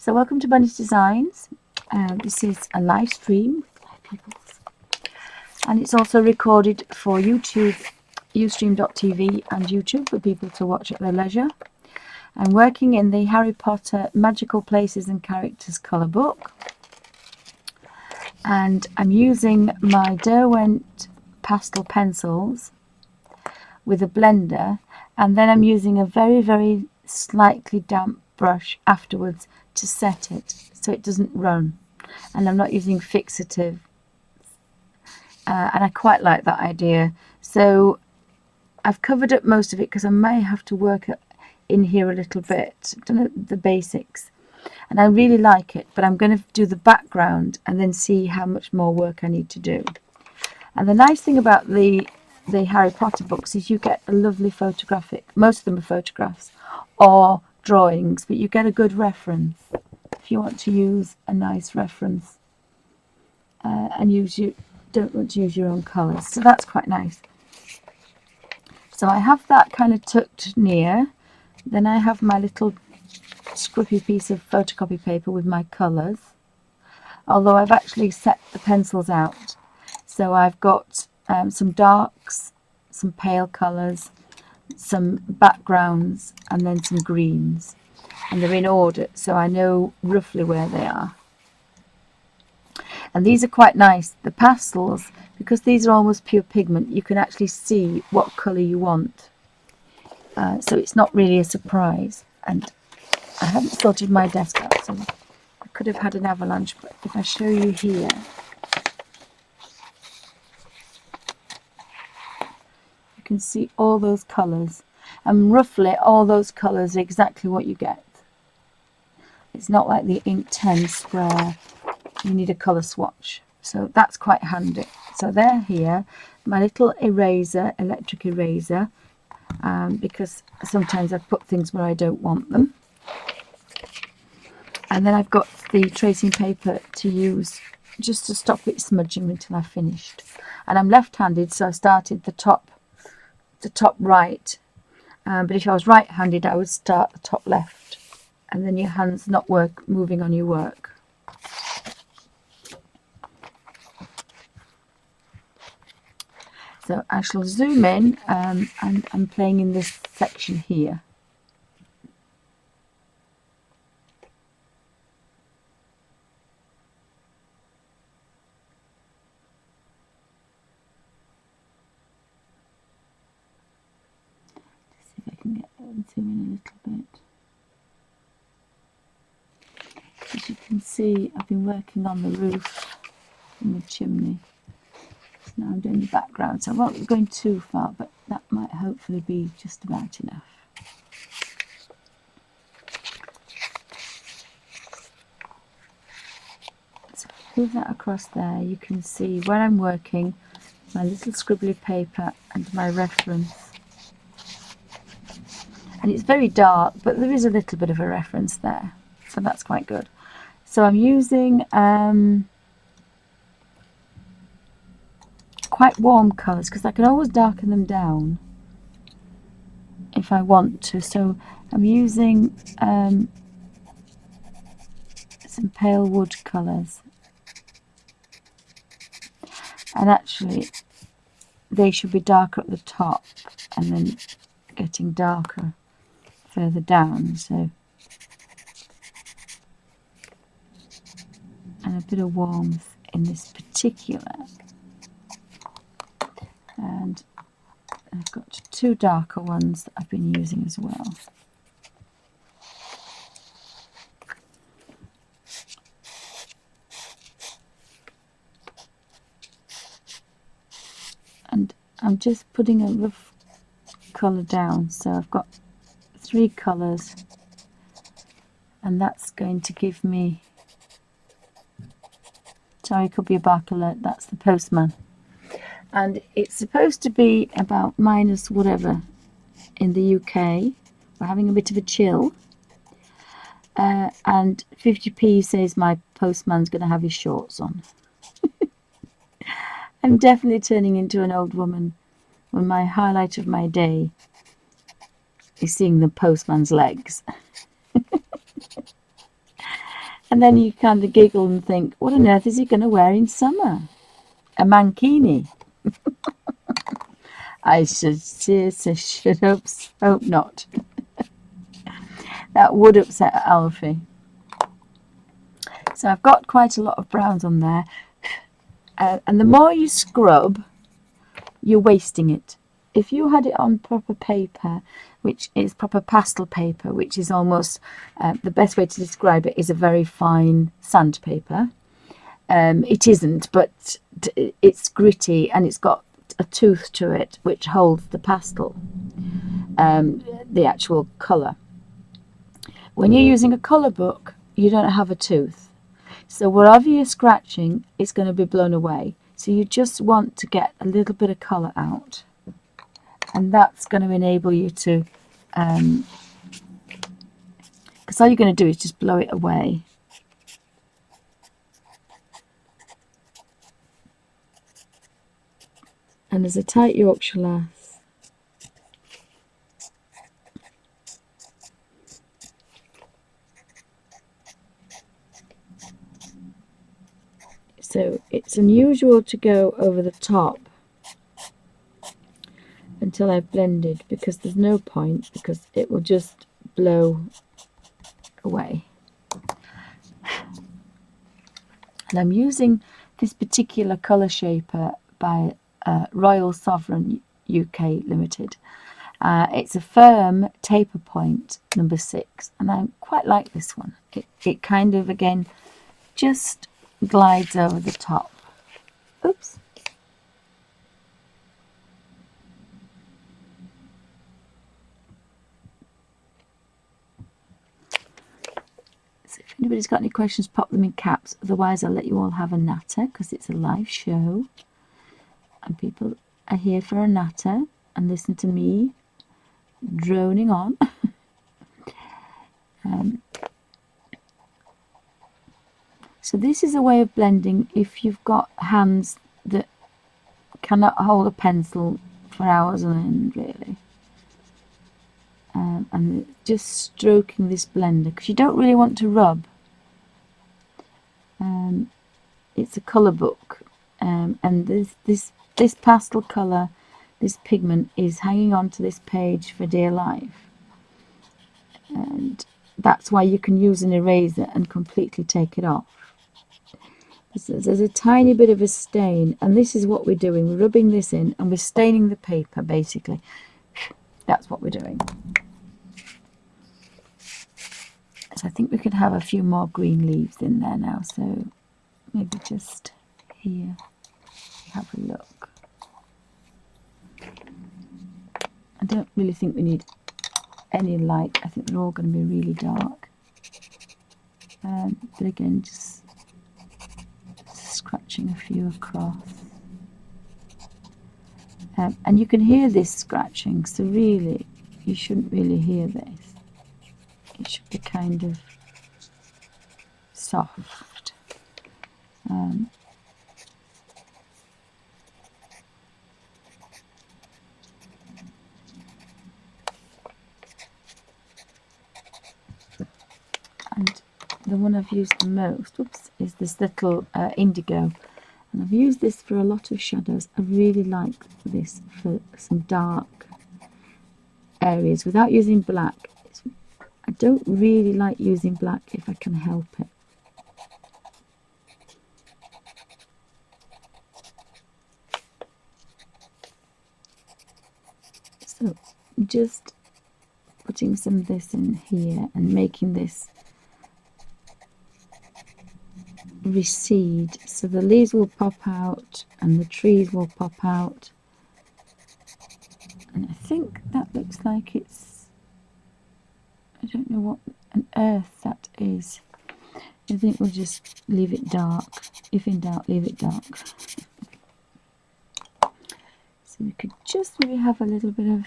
So welcome to Bunny's Designs. This is a live stream, and it's also recorded for YouTube, ustream.tv and YouTube for people to watch at their leisure. I'm working in the Harry Potter Magical Places and Characters colour book, and I'm using my Derwent Pastel pencils with a blender, and then I'm using a very slightly damp brush afterwards to set it so it doesn't run, and I'm not using fixative, and I quite like that idea. So I've covered up most of it because I may have to work in here a little bit, done the basics, and I really like it, but I'm going to do the background and then see how much more work I need to do. And the nice thing about the Harry Potter books is you get a lovely photographic, most of them are photographs or drawings, but you get a good reference if you want to use a nice reference, and don't want to use your own colours, so that's quite nice. So I have that kind of tucked near. Then I have my little scrippy piece of photocopy paper with my colours, although I've actually set the pencils out. So I've got some darks, some pale colours, some backgrounds, and then some greens, and they're in order so I know roughly where they are. And these are quite nice, the pastels, because these are almost pure pigment. You can actually see what colour you want, so it's not really a surprise. And I haven't sorted my desk out, so I could have had an avalanche, but if I show you here, you can see all those colours, and roughly all those colours are exactly what you get. It's not like the Inktense where you need a colour swatch, so that's quite handy. So they're here, my little eraser, electric eraser, because sometimes I put things where I don't want them. And then I've got the tracing paper to use just to stop it smudging until I've finished. And I'm left-handed, so I started the top right, but if I was right-handed I would start the top left, and then your hands not moving on your work. So I shall zoom in, and I'm playing in this section here. Let's see if I can get zoom in a little bit. As you can see, I've been working on the roof and the chimney. So now I'm doing the background, so I won't be going too far, but that might hopefully be just about enough. So move that across there, you can see where I'm working, my little scribbly paper and my reference. And it's very dark, but there is a little bit of a reference there, so that's quite good. So I'm using quite warm colours because I can always darken them down if I want to. So I'm using some pale wood colours, and actually they should be darker at the top and then getting darker further down. So, and a bit of warmth in this particular, and I've got two darker ones that I've been using as well. And I'm just putting a rough colour down, so I've got 3 colours, and that's going to give me, sorry, could be a bark alert, that's the postman. And it's supposed to be about minus whatever in the UK. We're having a bit of a chill, and 50p says my postman's going to have his shorts on. I'm definitely turning into an old woman when my highlight of my day is seeing the postman's legs. And then you kind of giggle and think, what on earth is he going to wear in summer? A mankini? I should hope not. That would upset Alfie. So I've got quite a lot of browns on there. And the more you scrub, you're wasting it. If you had it on proper paper, which is proper pastel paper, which is almost, the best way to describe it is a very fine sandpaper. It isn't, but it's gritty and it's got a tooth to it which holds the pastel, the actual colour. When you're using a colour book, you don't have a tooth. So wherever you're scratching, it's going to be blown away. So you just want to get a little bit of colour out. And that's going to enable you to, because all you're going to do is just blow it away. And there's a tight Yorkshire lass. So it's unusual to go over the top until I've blended, because there's no point, because it will just blow away. And I'm using this particular colour shaper by Royal Sovereign UK Limited. It's a firm taper point number 6, and I quite like this one. It kind of, again, just glides over the top. Oops. So if anybody's got any questions, pop them in caps. Otherwise, I'll let you all have a natter, because it's a live show. And people are here for a natter and listen to me droning on. So this is a way of blending if you've got hands that cannot hold a pencil for hours on end, really. And just stroking this blender, because you don't really want to rub. It's a colour book, and this pastel colour, this pigment, is hanging on to this page for dear life. And that's why you can use an eraser and completely take it off. There's a tiny bit of a stain, and this is what we're doing. We're rubbing this in and we're staining the paper, basically. That's what we're doing. So I think we could have a few more green leaves in there now, so maybe just here, have a look. I don't really think we need any light. I think they're all going to be really dark. But again, just scratching a few across. And you can hear this scratching, so really you shouldn't really hear this. It should be kind of soft. And the one I've used the most, is this little indigo. And I've used this for a lot of shadows. I really like this for some dark areas without using black. I don't really like using black if I can help it. So just putting some of this in here and making this recede, so the leaves will pop out and the trees will pop out. And I think that looks like it's, I don't know what on earth that is. I think we'll just leave it dark. If in doubt, leave it dark. So we could just maybe have a little bit of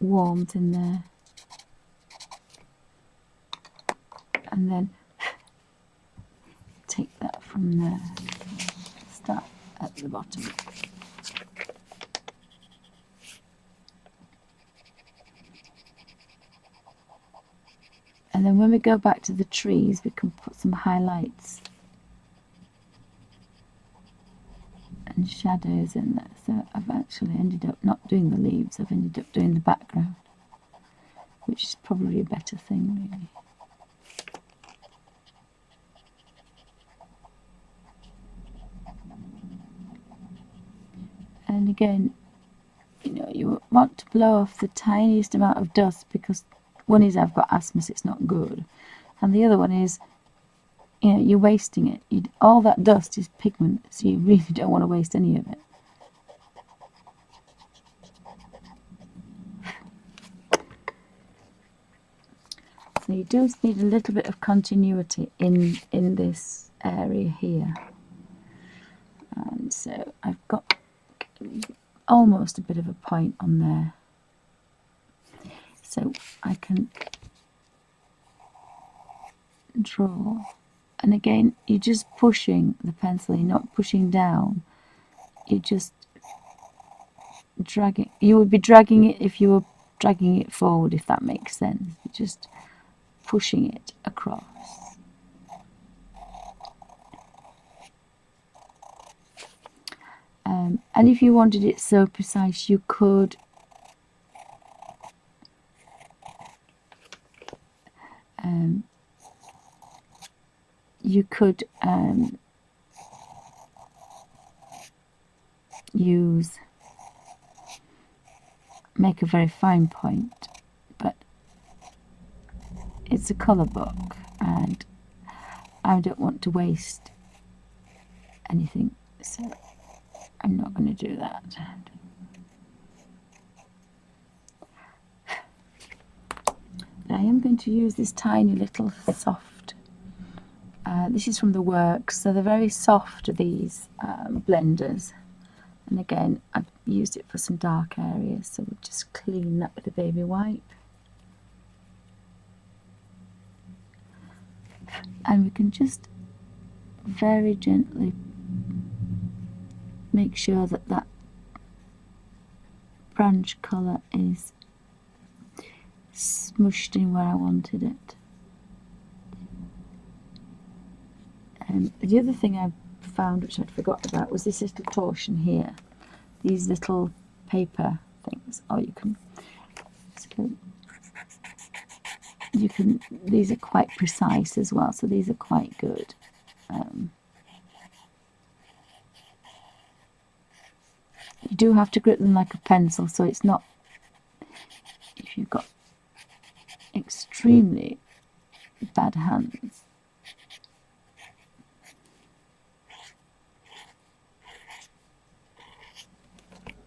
warmth in there. And then take that from there. Start at the bottom. And then when we go back to the trees, we can put some highlights and shadows in there. So I've actually ended up not doing the leaves, I've ended up doing the background, which is probably a better thing, really. And again, you know, you want to blow off the tiniest amount of dust, because one is I've got asthma, so it's not good, and the other one is, you know, you're wasting it. All that dust is pigment, so you really don't want to waste any of it. So you do need a little bit of continuity in this area here. And so I've got almost a bit of a point on there. So I can draw. And again, you're just pushing the pencil, you're not pushing down. You're just dragging. You would be dragging it if you were dragging it forward, if that makes sense. You're just pushing it across. And if you wanted it so precise, you could make a very fine point, but it's a colour book and I don't want to waste anything, so I'm not going to do that. I am going to use this tiny little soft, this is from the Works, so they're very soft, these blenders, and again I've used it for some dark areas, so we'll just clean that with a baby wipe. And we can just very gently make sure that that branch colour is smushed in where I wanted it. And the other thing I found, which I'd forgotten about, was this little portion here. These little paper things. Oh, you can, these are quite precise as well, so these are quite good. You do have to grip them like a pencil, so it's not, if you've got extremely bad hands.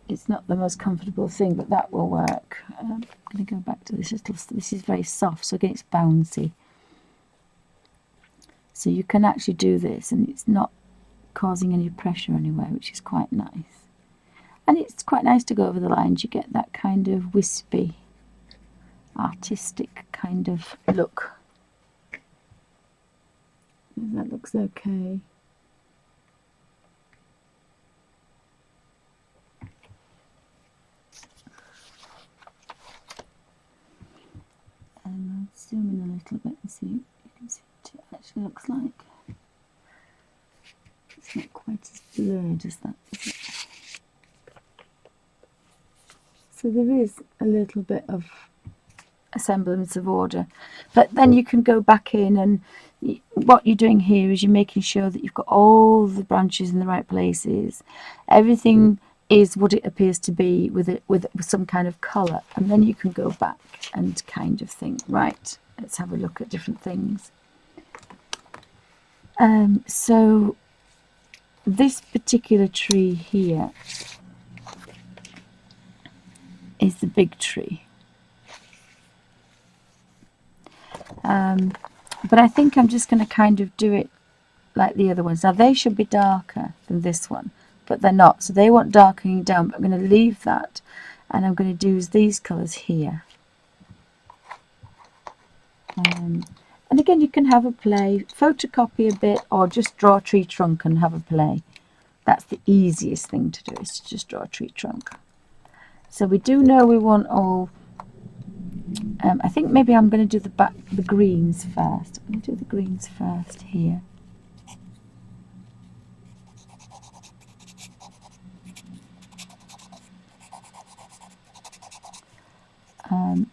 It's not the most comfortable thing, but that will work. I'm going to go back to this little, this is very soft, so again it's bouncy. So you can actually do this and it's not causing any pressure anywhere, which is quite nice. And it's quite nice to go over the lines, you get that kind of wispy, artistic kind of look. That looks okay. And I'll zoom in a little bit and see, you can see what it actually looks like. It's not quite as blurred as that, is it? So there is a little bit of a semblance of order, but then you can go back in, and what you're doing here is you're making sure that you've got all the branches in the right places. Everything is what it appears to be with some kind of colour, and then you can go back and kind of think, right, let's have a look at different things. So this particular tree here is the big tree. But I think I'm just going to kind of do it like the other ones. Now they should be darker than this one, but they're not. So they want darkening down, but I'm going to leave that, and I'm going to use these colours here. And again, you can have a play, photocopy a bit, or just draw a tree trunk and have a play. That's the easiest thing to do, is to just draw a tree trunk. So we do know we want all I think maybe I'm going to do the greens first. I'm going to do the greens first here.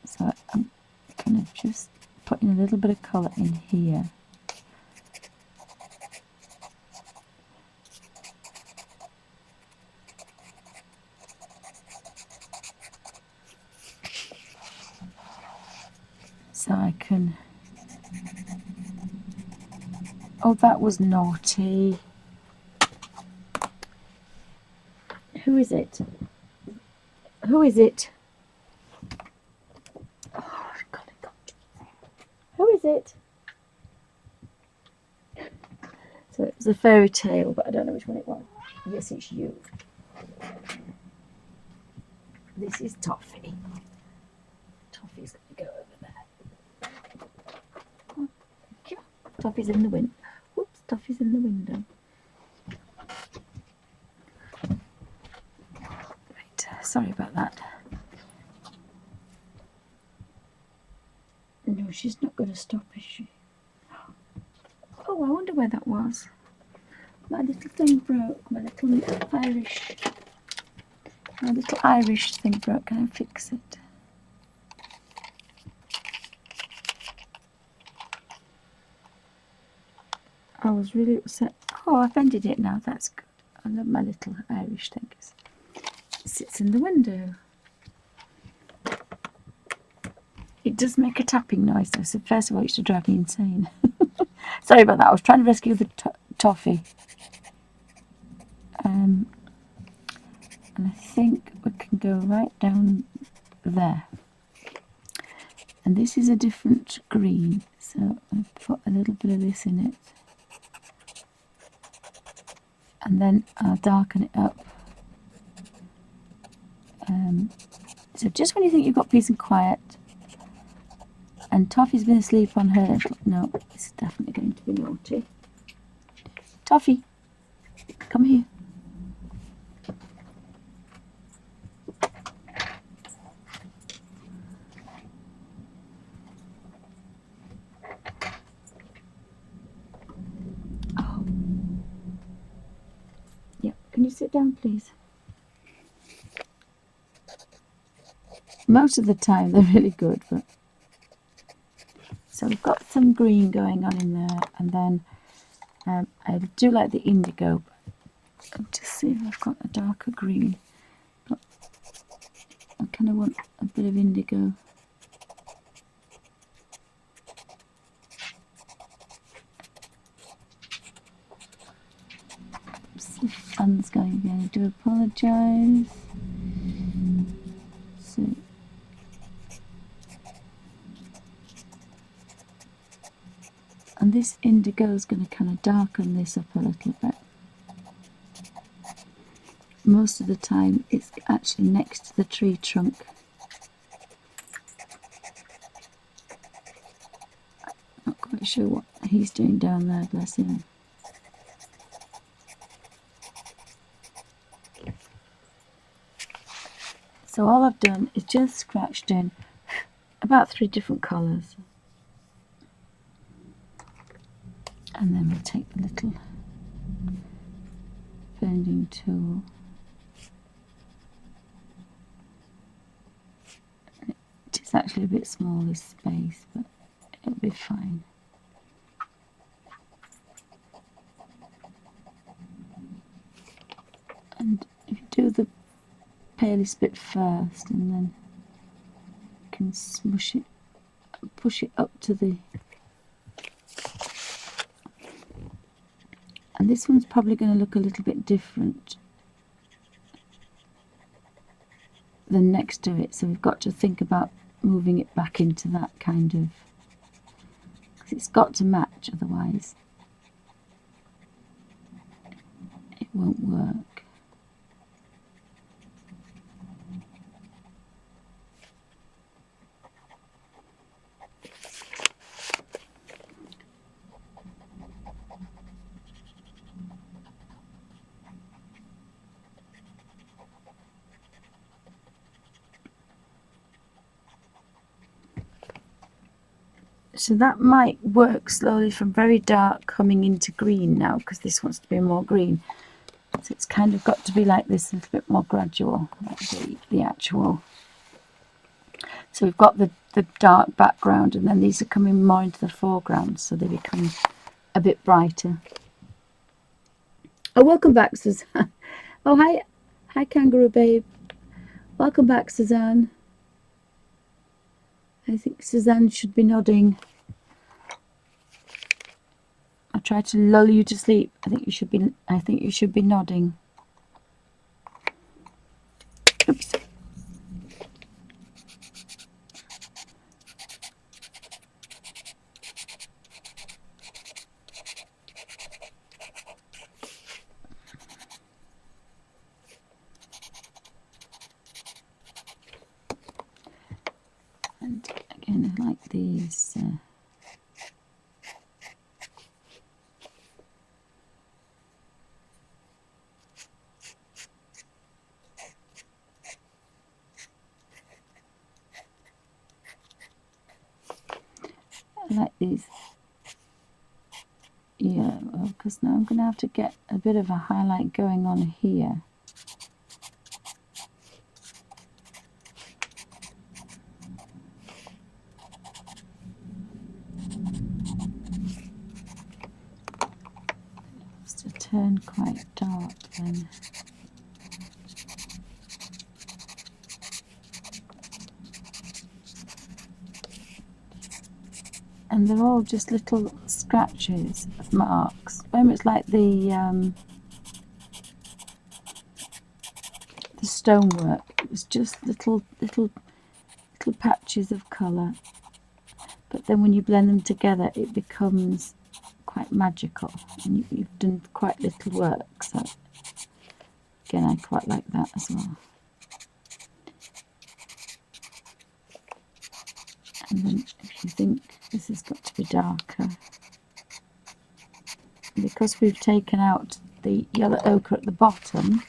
So I'm kind of just putting a little bit of colour in here. So I can... Oh, that was naughty. Who is it? Who is it? Oh, golly God. Who is it? So it was a fairy tale, but I don't know which one it was. Yes, it's you. This is Toffee. Toffee's going to go over there. Oh, Toffee's in the window. Whoops, Toffee's in the window. Right, sorry about that. No, she's not going to stop, is she? Oh, I wonder where that was. My little thing broke. My little Irish thing broke. Can I fix it? I was really upset. Oh, I've ended it now. That's good. I love my little Irish thing. It sits in the window. It does make a tapping noise though, so first of all it used to drive me insane. Sorry about that, I was trying to rescue the toffee. And I think we can go right down there. And this is a different green, so I'll put a little bit of this in it. And then I'll darken it up. So just when you think you've got peace and quiet, and Toffee's been asleep on her little... No, this is definitely going to be naughty. Toffee, come here. Oh. Yeah, can you sit down, please? Most of the time they're really good, but... So we've got some green going on in there, and then I do like the indigo. I'll just see if I've got a darker green, but I kind of want a bit of indigo. Oops, the fun's going again. I do apologise. So, and this indigo is going to kind of darken this up a little bit. Most of the time it's actually next to the tree trunk. Not quite sure what he's doing down there, bless him. So all I've done is just scratched in about 3 different colours. And then we'll take the little blending tool. It is actually a bit small, this space, but it'll be fine. And if you do the palest bit first, and then you can smush it, push it up to the... And this one's probably going to look a little bit different than next to it, so we've got to think about moving it back into that kind of... because it's got to match, otherwise it won't work. So that might work slowly from very dark coming into green now, because this wants to be more green. So it's kind of got to be like this, a little bit more gradual, like the actual. So we've got the dark background, and then these are coming more into the foreground, so they become a bit brighter. Oh, welcome back, Suzanne. Oh, hi, Kangaroo Babe. Welcome back, Suzanne. I think Suzanne should be nodding. I tried to lull you to sleep. I think you should be nodding. Oops. And again, I like these. I like these. Yeah, because now I'm going to have to get a bit of a highlight going on here. Just to turn quite dark then. And they're all just little scratches of marks. Very much like the stonework. It was just little patches of colour. But then when you blend them together, it becomes quite magical. And you've done quite little work. So again, I quite like that as well. And then if you think this has got to be darker, because we've taken out the yellow ochre at the bottom,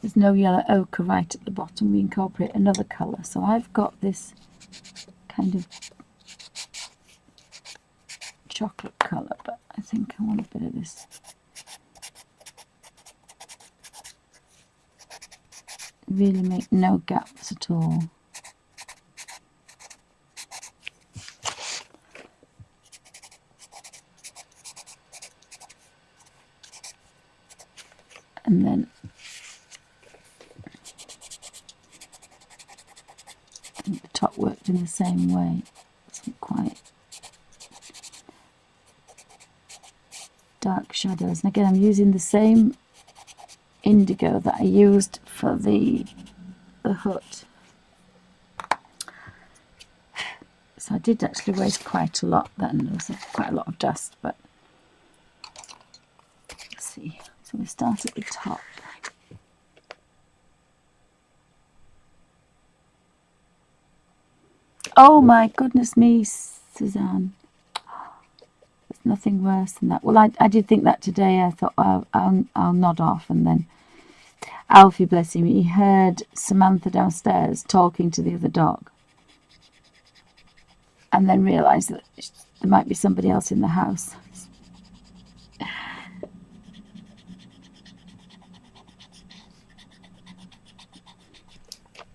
there's no yellow ochre right at the bottom, we incorporate another colour. So I've got this kind of chocolate colour, but I think I want a bit of this really make no gaps at all. And then I think the top worked in the same way. Some quite dark shadows. And again, I'm using the same indigo that I used for the hut. So I did actually waste quite a lot then. There was quite a lot of dust, but let's see. So we start at the top. Oh my goodness me, Suzanne. There's nothing worse than that. Well, I did think that today. I thought, oh, I'll nod off, and then Alfie, bless him, he heard Samantha downstairs talking to the other dog, and then realised that there might be somebody else in the house.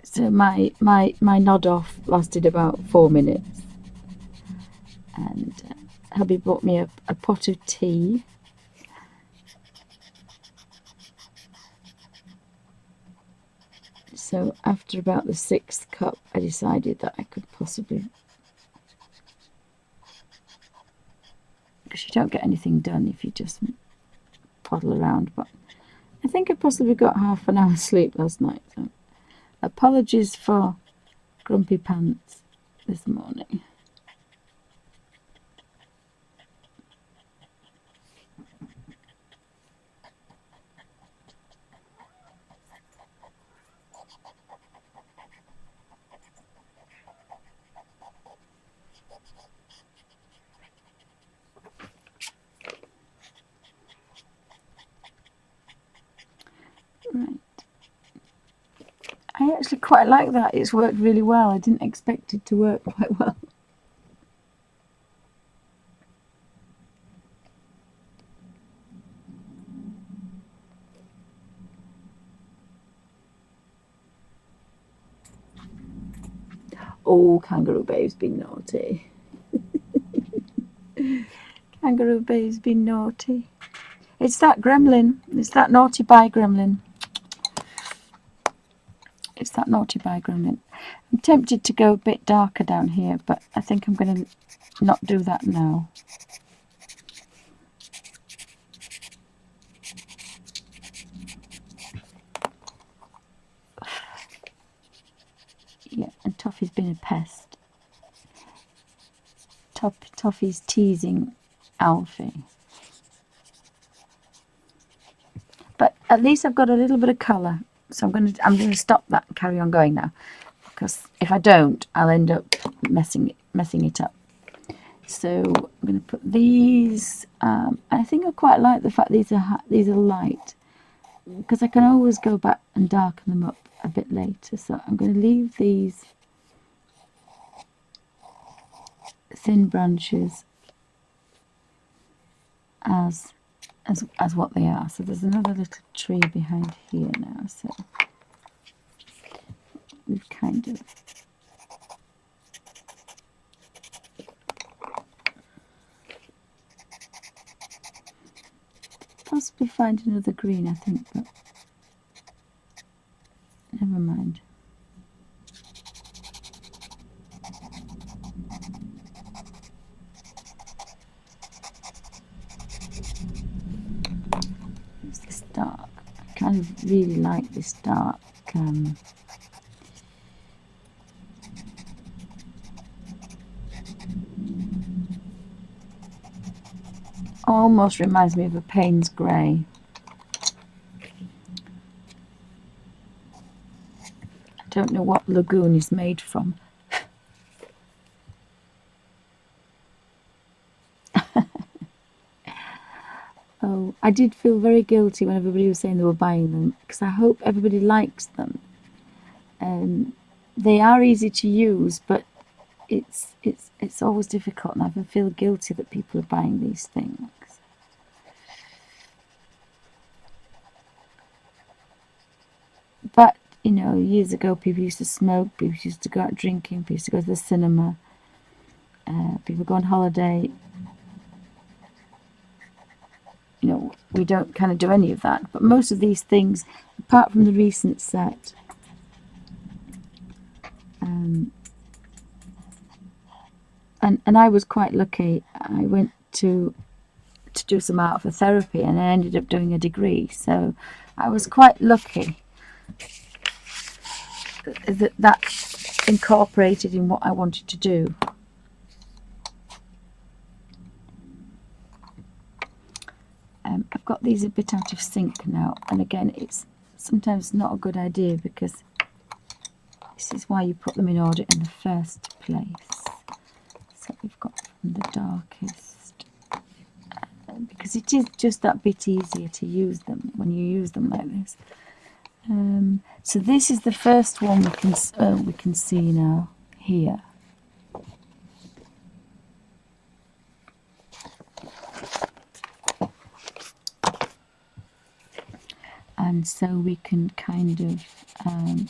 So my nod off lasted about 4 minutes, and hubby brought me a pot of tea. So after about the 6th cup, I decided that I could possibly, because you don't get anything done if you just toddle around, but I think I possibly got half an hour's sleep last night. So apologies for grumpy pants this morning. Right. I actually quite like that. It's worked really well. I didn't expect it to work quite well. Oh, Kangaroo Babe's been naughty. Kangaroo Babe's been naughty. It's that gremlin. It's that naughty by gremlin. It's that naughty by gremlin. I'm tempted to go a bit darker down here, but I think I'm going to not do that now. Yeah, and Toffee's been a pest. Toffee's teasing Alfie. But at least I've got a little bit of colour. So I'm going to stop that and carry on going now. Because if I don't, I'll end up messing it up. So I'm going to put these. I think I quite like the fact these are light, because I can always go back and darken them up a bit later. So I'm going to leave these thin branches as what they are. So there's another little tree behind here now. So we've kind of possibly find another green, I think, but never mind. It's this dark. I kind of really like this dark. Almost reminds me of a Payne's grey. I don't know what lagoon is made from. Oh, I did feel very guilty when everybody was saying they were buying them, because I hope everybody likes them. They are easy to use, but it's always difficult, and I feel guilty that people are buying these things. But you know, years ago, people used to smoke, people used to go out drinking, people used to go to the cinema, people go on holiday. You know, we don't kind of do any of that. But most of these things, apart from the recent set, and I was quite lucky. I went to do some art for therapy, and I ended up doing a degree. So I was quite lucky that incorporated in what I wanted to do. I've got these a bit out of sync now, and again, it's sometimes not a good idea, because this is why you put them in order in the first place. So we've got from the darkest, because it is just that bit easier to use them when you use them like this. So this is the first one we can see now here. And so we can kind of and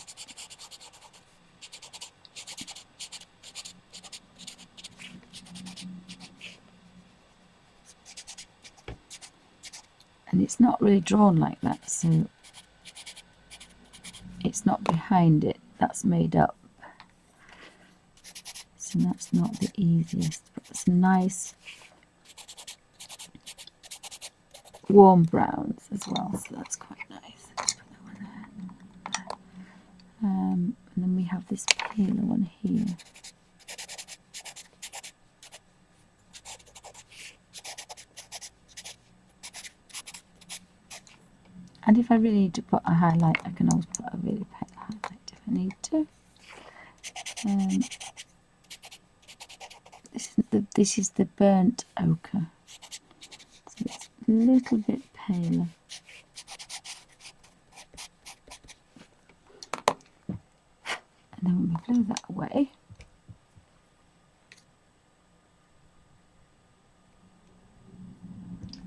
it's not really drawn like that, so it's not behind it, that's made up. So that's not the easiest, but it's nice warm browns as well, so that's quite nice. Let's put that one there. And then we have this paler one here. And if I really need to put a highlight, I can always put a really pale highlight if I need to. This is the burnt ochre, so it's a little bit paler. And then when we blow that away,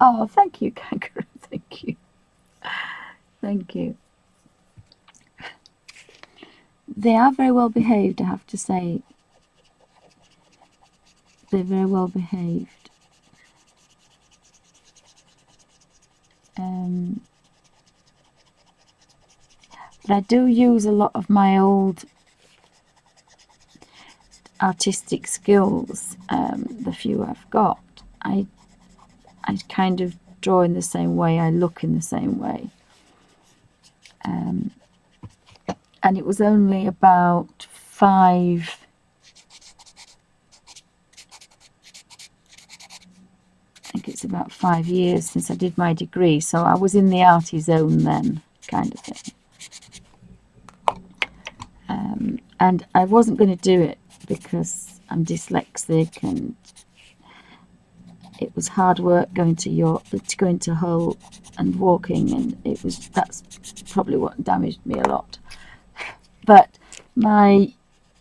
oh, thank you, Kangaroo, thank you. Thank you. They are very well behaved, I have to say. they're very well behaved. But I do use a lot of my old artistic skills, the few I've got. I kind of draw in the same way, I look in the same way. And it was only about 5, I think it's about 5 years since I did my degree, so I was in the arty zone then, kind of thing. And I wasn't going to do it because I'm dyslexic, and it was hard work going to Hull and walking, and that's probably what damaged me a lot. But my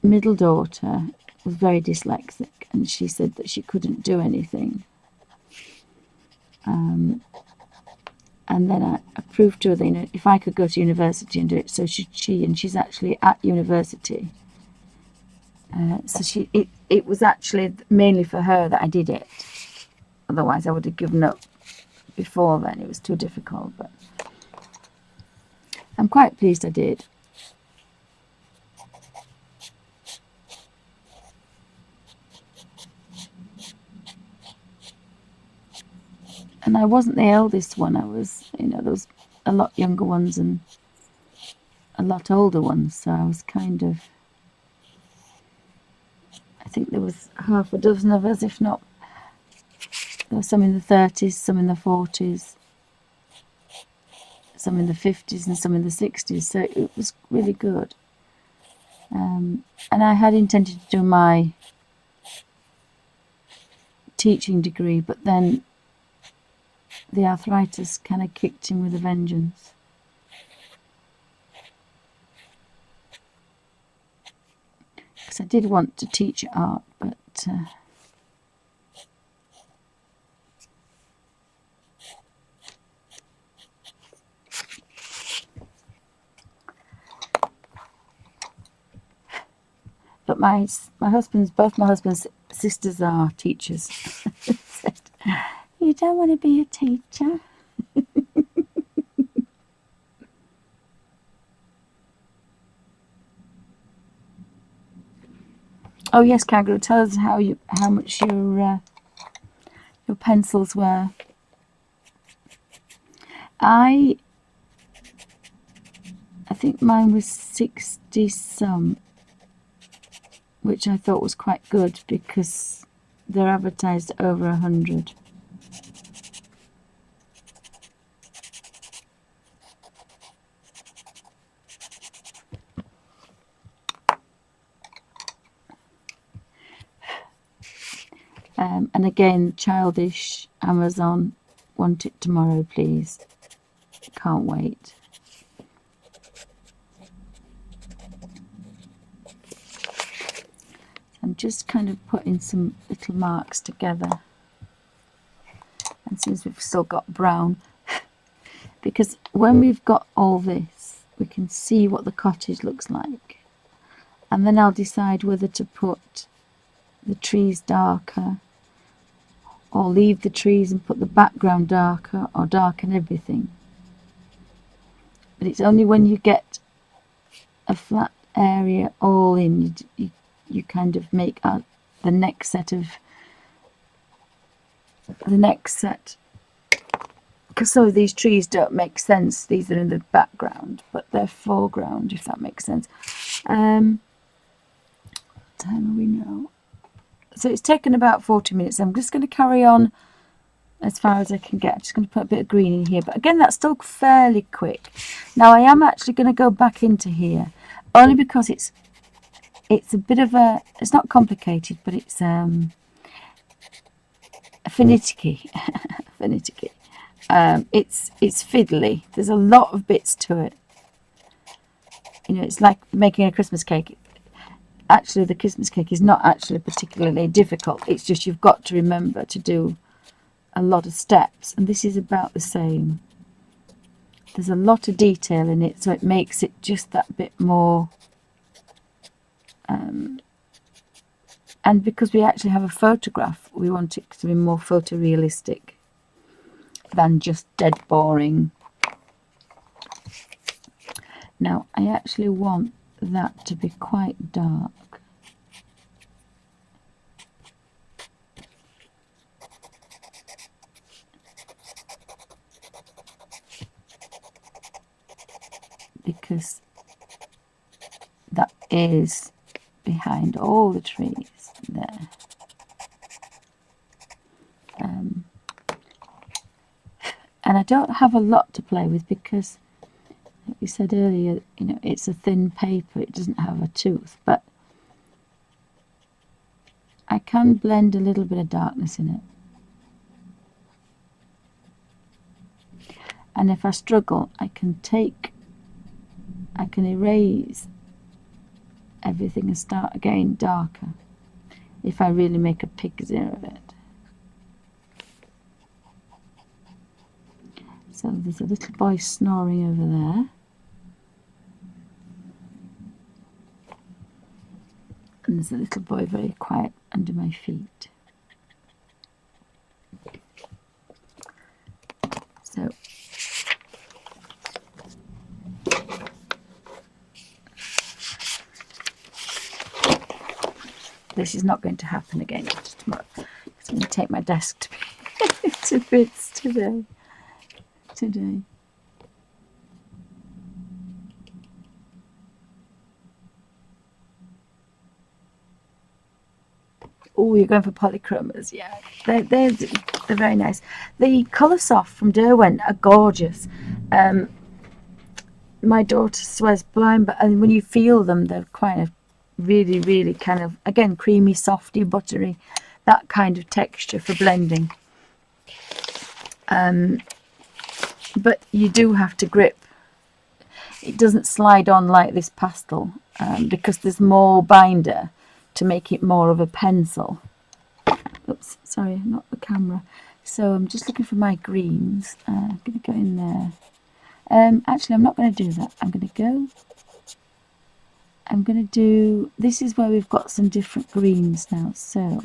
middle daughter was very dyslexic, and she said that she couldn't do anything. And then I proved to her that, if I could go to university and do it, so should she. And she's actually at university. So it was actually mainly for her that I did it. Otherwise, I would have given up before then. It was too difficult. But I'm quite pleased I did. And I wasn't the eldest one. I was, there was a lot younger ones and a lot older ones. So I was kind of, I think there was half a dozen of us, if not. There were some in the 30s, some in the 40s, some in the 50s, and some in the 60s. So it was really good. And I had intended to do my teaching degree, but then the arthritis kind of kicked in with a vengeance. Because I did want to teach art, but both my husband's sisters are teachers. Said, you don't want to be a teacher? Oh yes, Kangaroo, tell us how much your pencils were. I think mine was 60 some, which I thought was quite good because they're advertised at over 100. And again, childish Amazon, want it tomorrow, please. Can't wait. I'm just kind of putting some little marks together. And since we've still got brown, because when we've got all this, we can see what the cottage looks like. And then I'll decide whether to put the trees darker, or leave the trees and put the background darker, or darken everything. But it's only when you get a flat area all in, you kind of make the next set. Because some of these trees don't make sense. These are in the background, but they're foreground, if that makes sense. What time are we now? So it's taken about 40 minutes. I'm just going to carry on as far as I can get. I'm just going to put a bit of green in here. But again, that's still fairly quick. Now I am actually going to go back into here, only because it's a bit of a, it's not complicated, but it's finicky. Finicky. It's fiddly. There's a lot of bits to it. It's like making a Christmas cake. Actually, the Christmas cake is not actually particularly difficult. It's just you've got to remember to do a lot of steps, and this is about the same. There's a lot of detail in it, so it makes it just that bit more And because we actually have a photograph, we want it to be more photorealistic than just dead boring. Now I actually want that to be quite dark. Because that is behind all the trees there. And I don't have a lot to play with because, like we said earlier, you know, it's a thin paper, it doesn't have a tooth, but I can blend a little bit of darkness in it. And if I struggle, I can erase everything and start again darker if I really make a picture of it. So there's a little boy snoring over there. And there's a little boy very quiet under my feet. So this is not going to happen again tomorrow. I'm going to take my desk to bits today. Oh, you're going for polychromas, yeah. They're very nice. The Colour Soft from Derwent are gorgeous. My daughter swears blind, but and when you feel them, they're kind of really, really kind of, again, creamy, softy, buttery, that kind of texture for blending. But you do have to grip. It doesn't slide on like this pastel because there's more binder to make it more of a pencil. Oops, sorry, not the camera. So I'm just looking for my greens. I'm going to go in there. Actually, I'm not going to do that. I'm going to do, this is where we've got some different greens now. So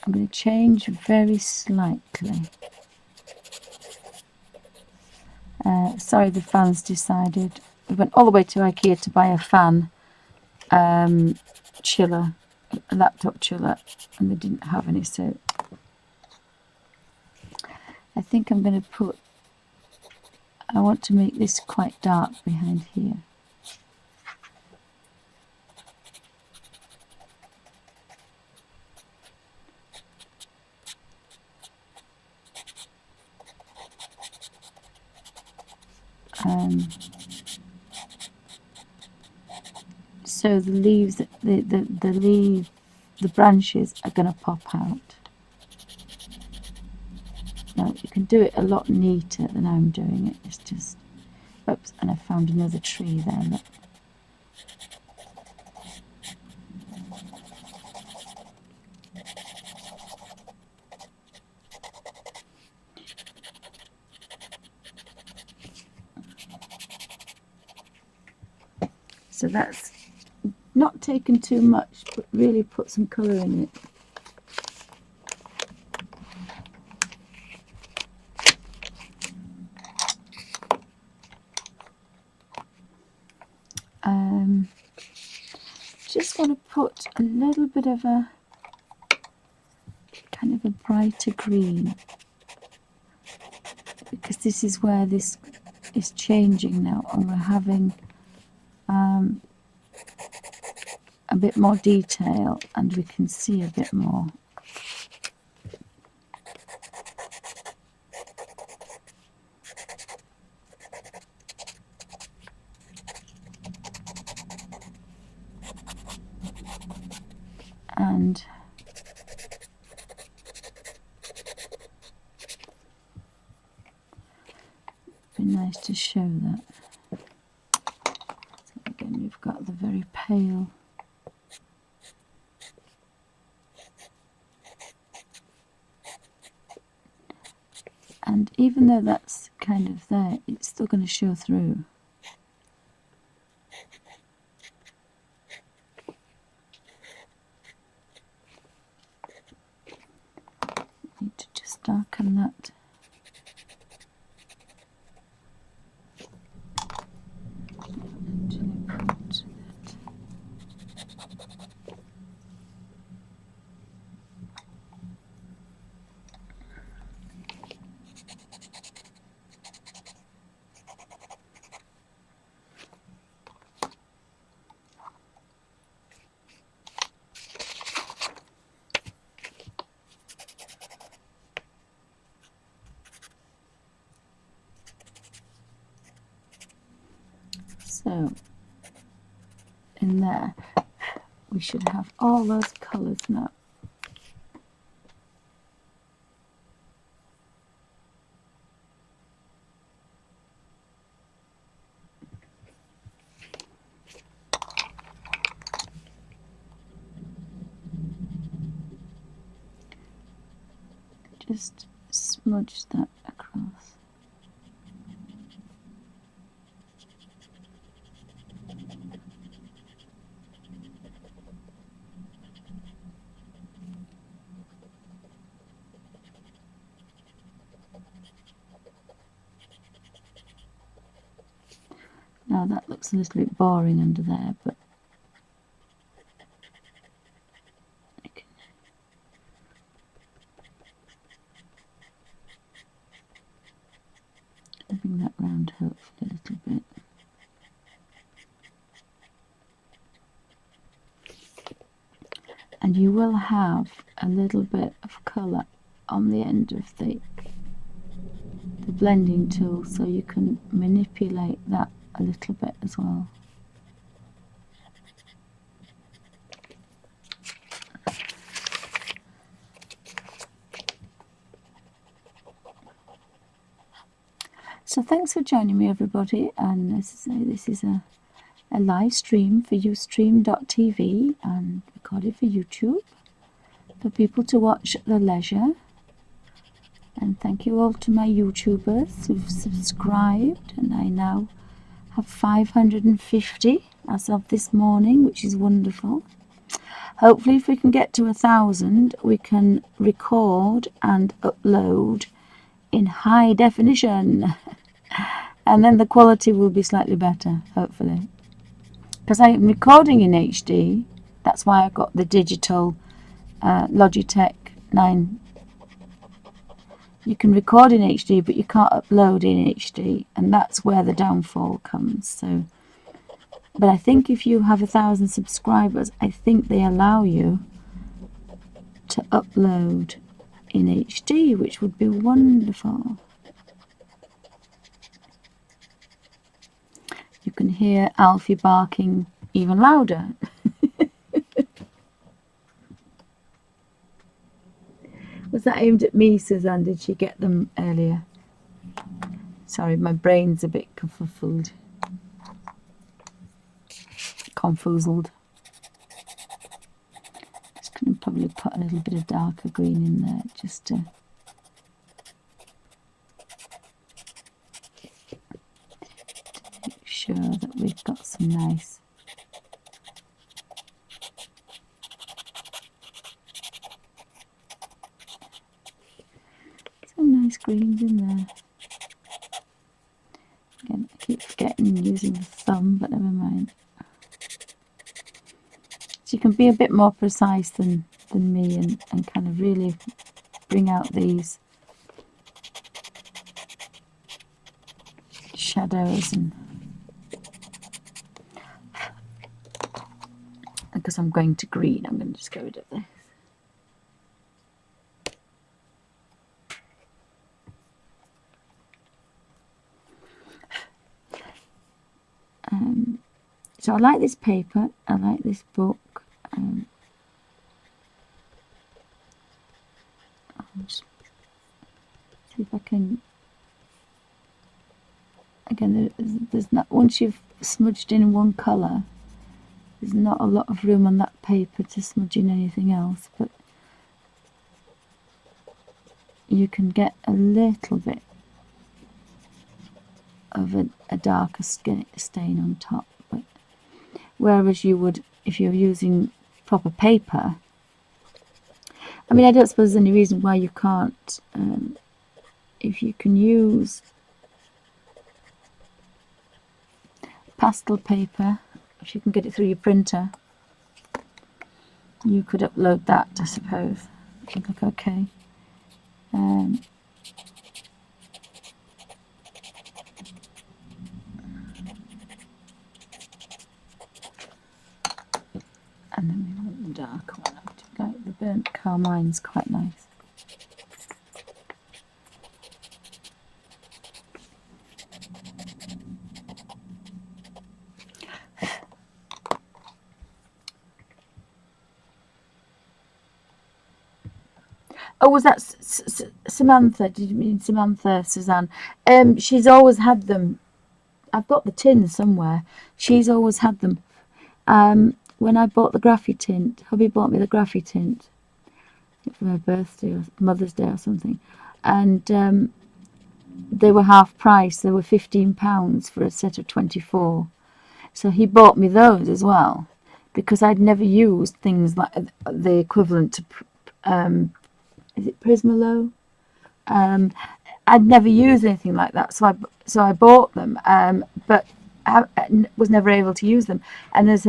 I'm going to change very slightly. Sorry, the fan's decided. We went all the way to IKEA to buy a fan chiller, a laptop chiller, and they didn't have any, so I think I'm going to put, I want to make this quite dark behind here. So the leaves, the branches are going to pop out. Now you can do it a lot neater than I'm doing it. It's just, oops, and I found another tree there. Look. So that's not taken too much, but really put some colour in it. Just want to put a little bit of a kind of a brighter green, because this is where this is changing now, and we're having a bit more detail, and we can see a bit more. And it'd be nice to show that. So again, you've got the very pale. And even though that's kind of there, it's still going to show through. and that. So in there we should have all those colours now. Just smudge that across. Now that looks a little bit boring under there, but I can bring that round hopefully a little bit. And you will have a little bit of colour on the end of the blending tool, so you can manipulate that a little bit as well. So thanks for joining me, everybody, and as I say, this is a live stream for Ustream.tv and recorded for YouTube for people to watch at their leisure. And thank you all to my YouTubers who've subscribed, and I now have 550 as of this morning, which is wonderful. Hopefully if we can get to 1,000 we can record and upload in high definition and then the quality will be slightly better, hopefully, because I am recording in HD. That's why I got the digital Logitech 9. You can record in HD but you can't upload in HD, and that's where the downfall comes. So, but I think if you have 1,000 subscribers, I think they allow you to upload in HD, which would be wonderful. You can hear Alfie barking even louder. Was that aimed at me, Suzanne? Did she get them earlier? Sorry, my brain's a bit confuzzled. Just going to probably put a little bit of darker green in there just to make sure that we've got some nice greens in there. Again, I keep forgetting using the thumb, but never mind. So you can be a bit more precise than me and kind of really bring out these shadows. And because I'm going to green, I'm going to just get rid of this. So I like this paper, I like this book. I'll just see if I can. Again, there's not, once you've smudged in one colour, there's not a lot of room on that paper to smudge in anything else, but you can get a little bit of a darker stain on top. But whereas you would, if you're using proper paper, I mean, I don't suppose there's any reason why you can't if you can use pastel paper, if you can get it through your printer, you could upload that, I suppose. It would look okay. And then we want the darker one. I do like the burnt carmine's quite nice. Oh, was that Samantha? Did you mean Samantha, Suzanne? She's always had them. I've got the tin somewhere. She's always had them. When I bought the Graffy tint, hubby bought me the Graffy tint for my birthday or Mother's Day or something, and they were half price. They were £15 for a set of 24. So he bought me those as well, because I'd never used things like the equivalent to, is it Prismalo? I'd never used anything like that, so I bought them, but I was never able to use them. And there's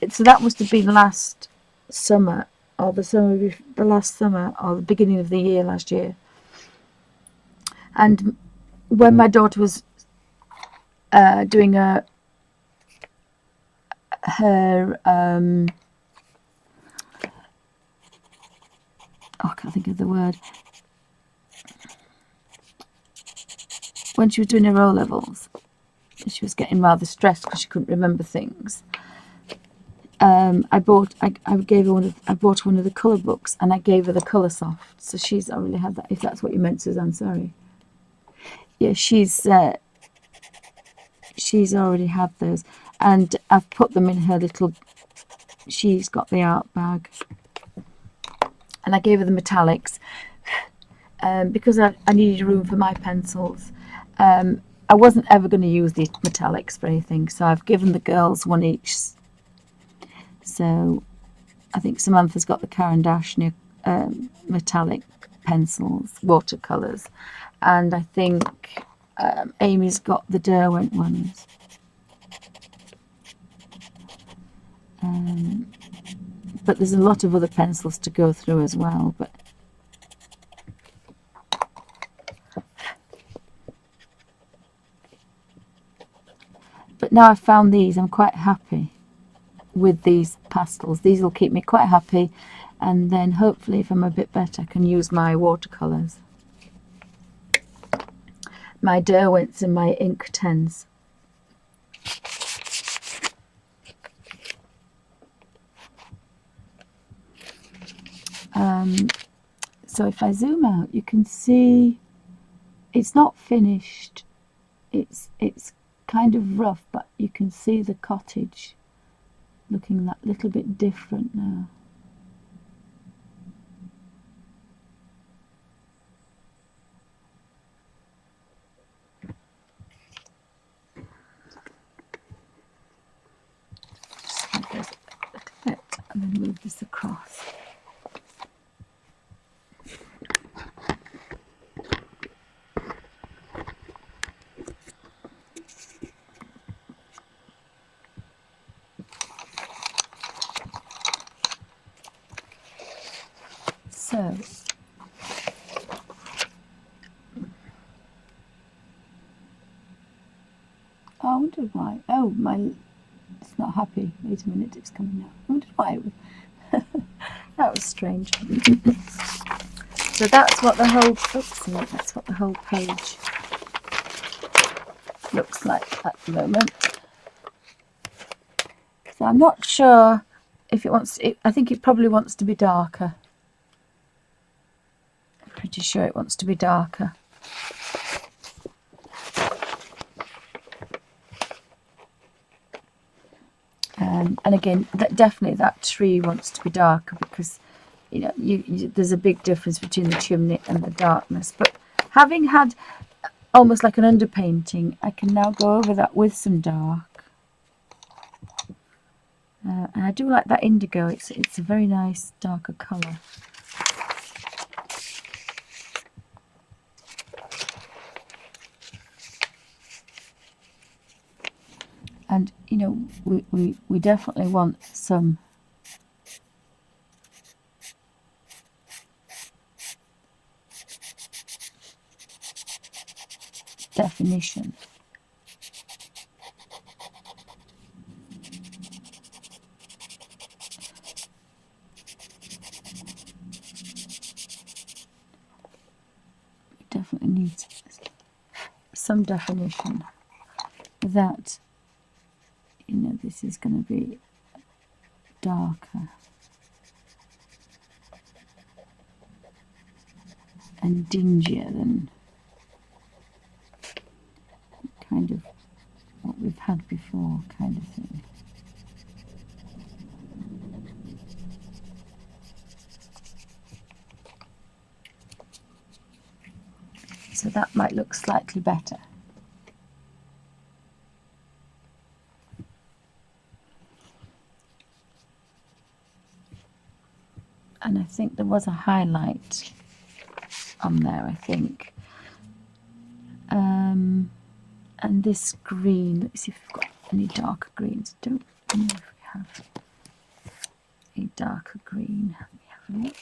so that must have been last summer, or the last summer, or the beginning of the year last year. And when my daughter was doing her I can't think of the word. When she was doing her O levels, she was getting rather stressed because she couldn't remember things. I bought one of the colour books, and I gave her the Colour Soft. So she's already had that. If that's what you meant, Suzanne, sorry. Yeah, she's already had those, and I've put them in her little. She's got the art bag, and I gave her the metallics because I needed room for my pencils. I wasn't ever going to use the metallics for anything, so I've given the girls one each. So I think Samantha's got the Caran d'Ache metallic pencils, watercolours, and I think Amy's got the Derwent ones. But there's a lot of other pencils to go through as well. But now I've found these, I'm quite happy with these pastels. These will keep me quite happy, and then hopefully if I'm a bit better I can use my watercolours, my Derwents and my ink 10s. So if I zoom out, you can see it's not finished. It's kind of rough, but you can see the cottage looking that little bit different now. Just like this a little bit, and then move this across. So I wonder why. Oh, it's not happy. Wait a minute, it's coming now. I wonder why it was. That was strange. So that's what the whole page looks like at the moment. So I'm not sure if it wants. I think it probably wants to be darker. I'm pretty sure it wants to be darker. And again, definitely that tree wants to be darker, because you know there's a big difference between the chimney and the darkness. But having had almost like an underpainting, I can now go over that with some dark. And I do like that indigo. It's a very nice darker colour. know, we definitely want some definition. We definitely need some definition that, you know, this is going to be darker and dingier than kind of what we've had before, kind of thing. So that might look slightly better. And I think there was a highlight on there, I think. And this green, let's see if we've got any darker greens. I don't know if we have a darker green. Let me have a look.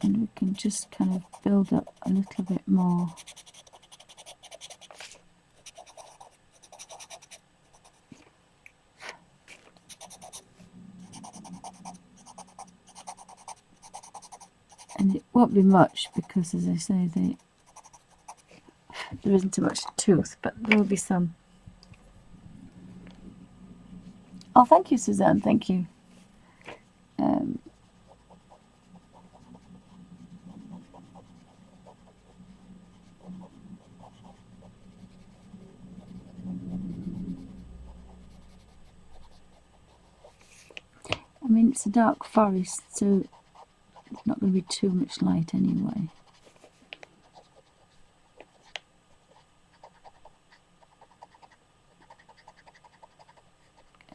And we can just kind of build up a little bit more. And it won't be much because, as I say, there isn't too much tooth, but there will be some. Oh, thank you, Suzanne. Thank you. I mean, it's a dark forest, so it's not going to be too much light anyway.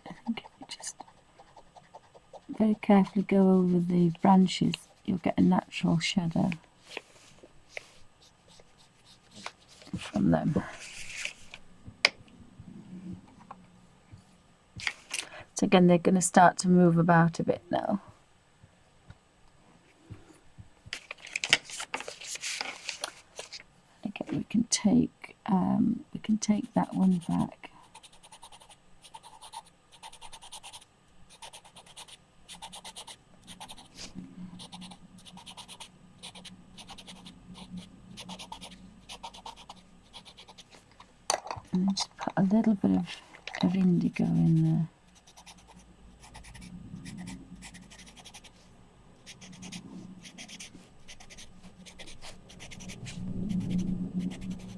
I think if you just very carefully go over the branches, you'll get a natural shadow from them. So again, they're going to start to move about a bit now. Again, we can take that one back. And then just put a little bit of indigo in there.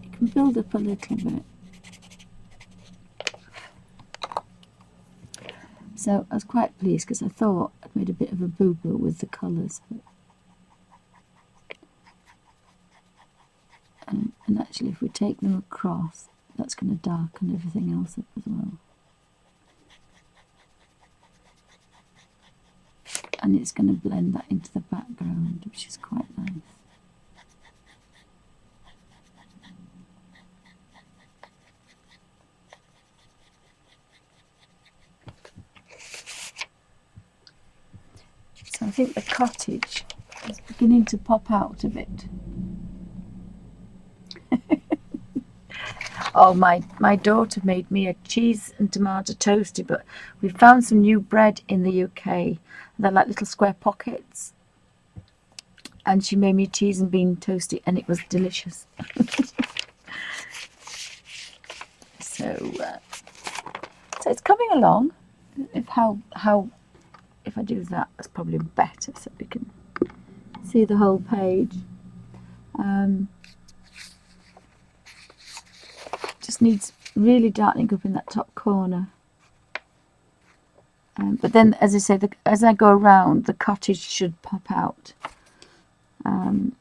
You can build up a little bit. So I was quite pleased because I thought I'd made a bit of a boo-boo with the colours. And actually, if we take them across, that's going to darken everything else up as well. And it's going to blend that into the background, which is quite nice. So I think the cottage is beginning to pop out a bit. Oh, my daughter made me a cheese and tomato toasty, but we found some new bread in the UK. They're like little square pockets. And she made me a cheese and bean toasty, and it was delicious. So it's coming along. If I do that, that's probably better, so we can see the whole page. Just needs really darkening up in that top corner. But then, as I say, as I go around, the cottage should pop out. And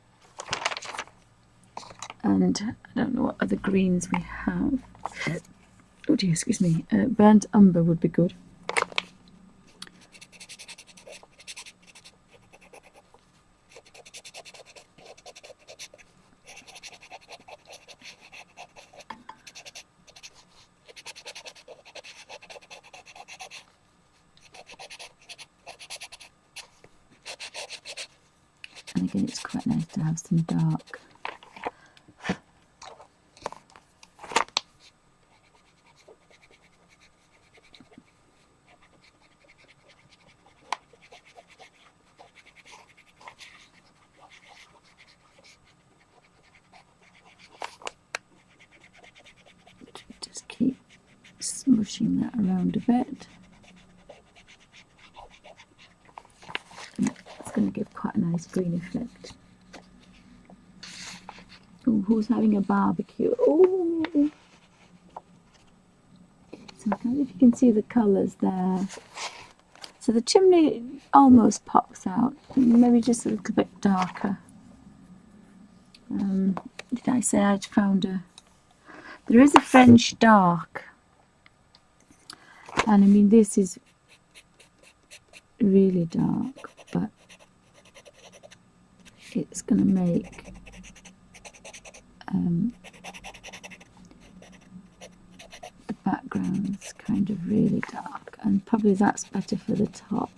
I don't know what other greens we have. Oh dear, excuse me. Burnt umber would be good. And again, it's quite nice to have some dark. Just keep smushing that around a bit. And it's going to give quite a nice green effect. Oh, who's having a barbecue? Oh! So I don't know if you can see the colours there. So the chimney almost pops out, maybe just a little bit darker. Did I say I'd found there is a French dark, and I mean this is really dark, but it's going to make the backgrounds kind of really dark, and probably that's better for the top.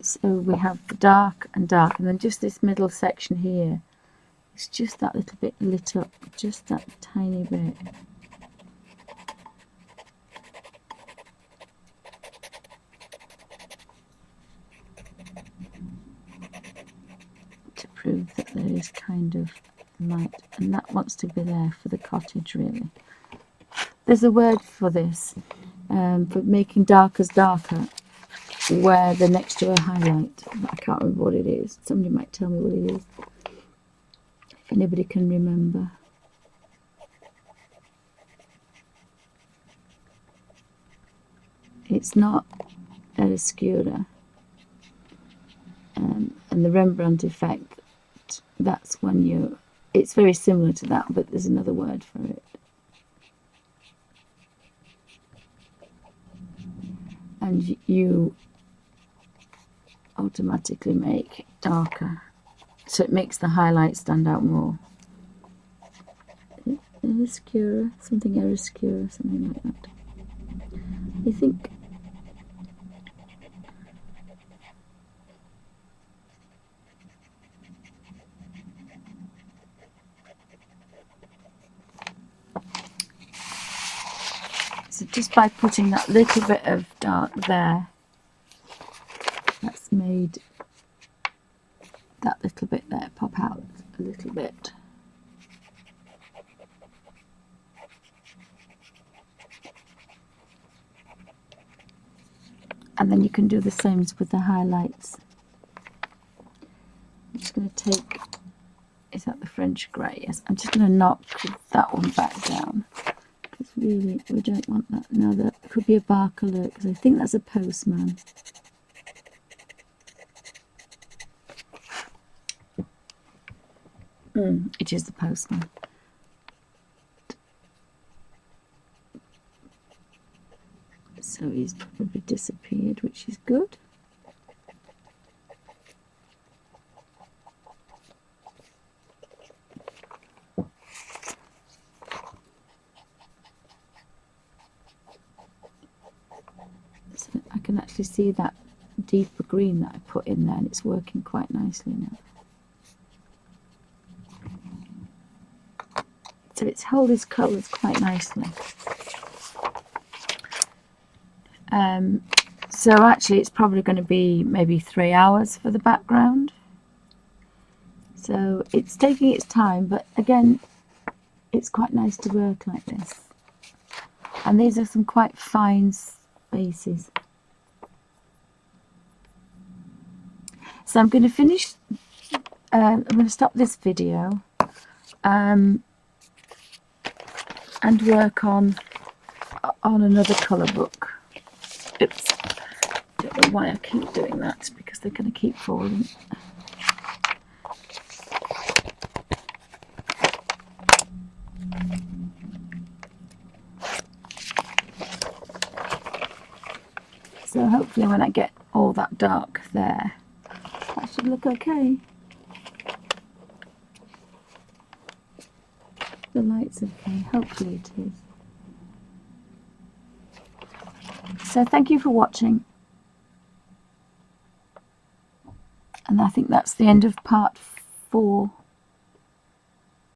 So we have the dark and dark, and then just this middle section here, it's just that little bit lit up, just that tiny bit. To prove that there is kind of light, and that wants to be there for the cottage really. There's a word for this, for making darkers darker, where they're next to a highlight. I can't remember what it is. Somebody might tell me what it is, if anybody can remember. It's not chiaroscuro, and the Rembrandt effect, that's when it's very similar to that, but there's another word for it. And you automatically make it darker, so it makes the highlight stand out more. Chiaroscuro, something chiaroscuro, something like that. I think so just by putting that little bit of dark there, that's made that little bit there pop out a little bit. And then you can do the same with the highlights. I'm just going to take, is that the French grey? Yes, I'm just going to knock that one back down, because really we don't want that. Now that could be a bark alert, because I think that's a postman. It is the postman. So he's probably disappeared, which is good. So I can actually see that deeper green that I put in there, and it's working quite nicely now. So it's held its colours quite nicely. So actually it's probably going to be maybe 3 hours for the background. So it's taking its time, but again, it's quite nice to work like this. And these are some quite fine spaces. So I'm going to finish I'm going to stop this video and work on another colour book. Oops, don't know why I keep doing that, because they're going to keep falling. So hopefully when I get all that dark there, that should look okay. The light's okay, hopefully it is. So thank you for watching. And I think that's the end of part 4.